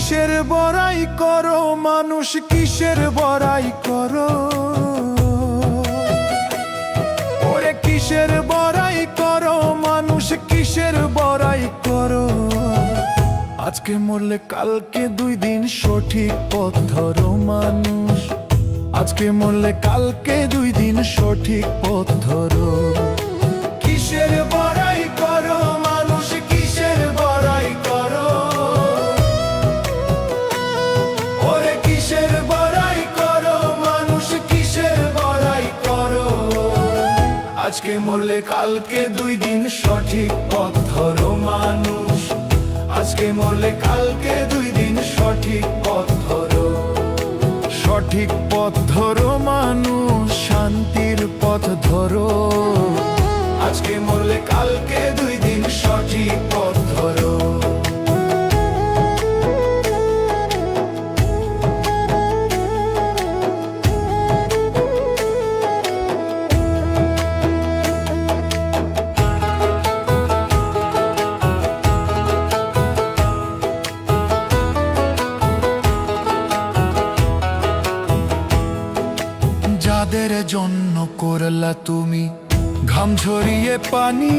কিসের বড়াই করো মানুষ, কিসের বড়াই করো? ওরে কিসের বড়াই করো মানুষ, কিসের বড়াই করো? আজকে মরলে কালকে 2 দিন সঠিক পথ ধরো মানুষ। আজকে মরলে কালকে 2 দিন সঠিক পথ ধরো। কিসের বড়াই করো মানুষ, কিসের বড়াই করো? ওরে কিসের বড়াই করো মানুষ, কিসের বড়াই করো? আজকে মরলে কালকে 2 দিন সঠিক পথ ধরো মানুষ। আজকে মরলে কালকে 2 দিন সঠিক পথ ধরো। সঠিক পথ ধরো মানুষ, শান্তির পথ ধরো। আজকে মরলে কালকে 2 দিন সঠিক পথ ধরো। যাদের জন্য করলা তুমি ঘাম ঝরিয়ে পানি,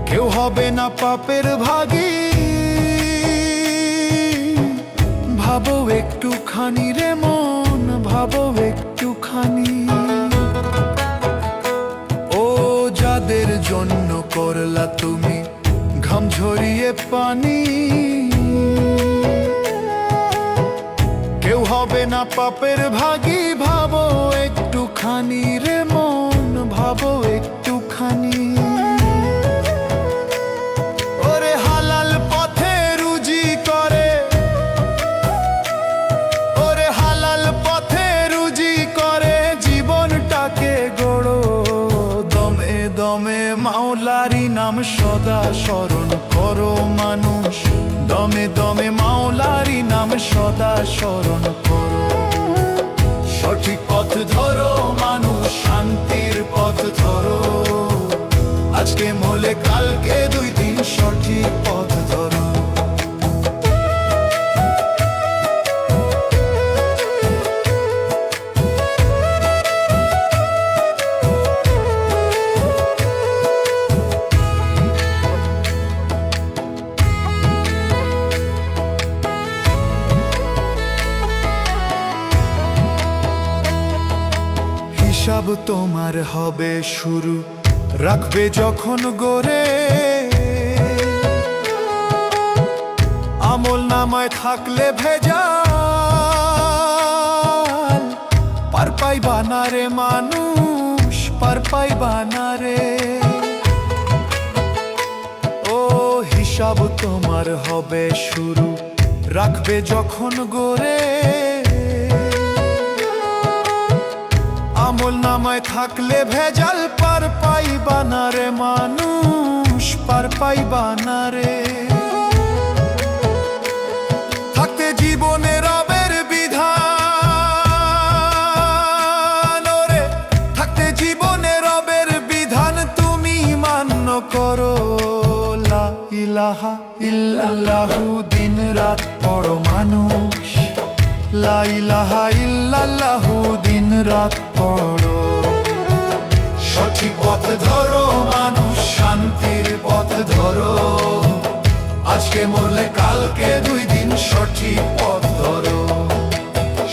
কেউ হবে না পাপের ভাগী। ভাবো একটুখানি রে মন, ভাবো একটুখানি। ও যাদের জন্য করলা তুমি ঘাম ঝরিয়ে পানি, কেউ হবে না পাপের ভাগী। ভাবো একটুখানি রে মন, ভাবো একটুখানি। ওরে হালাল পথে রুজি করে, ওরে হালাল পথে রুজি করে জীবনটাকে গড়ো। দমে দমে মাওলারি নাম সদা স্মরণ করো মানুষ। দমে দমে মাওলারি নাম সদা স্মরণ করো। সঠিক পথ ধরো মানুষ, শান্তির পথ ধরো। আজকে মরলে কালকে 2 দিন সঠিক পথ ধরো। হিসাব তোমার হবে শুরু, রাখবে যখন গড়ে। আমল নামায় থাকলে ভেজাল, পার পাইবা না রে মানুষ, পার পাইবা না রে। ও হিসাব তোমার হবে শুরু, রাখবে যখন গড়ে। আমল নামায় থাকলে ভেজাল, পার পাইবা না রে মানুষ, পার পাইবা না রে। থাকতে জীবনে রবের বিধান, ওরে থাকতে জীবনে রবের বিধান তুমি মান্য করো। লা ইলাহা ইল্লাল্লাহু দিন রাত পড়ো মানুষ। লা ইলাহা ইল্লাল্লাহু দিন রাত পড়ো। সঠিক পথ ধরো মানুষ, শান্তির পথ ধরো। আজকে মরলে কালকে 2 দিন সঠিক পথ ধরো।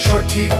সঠিক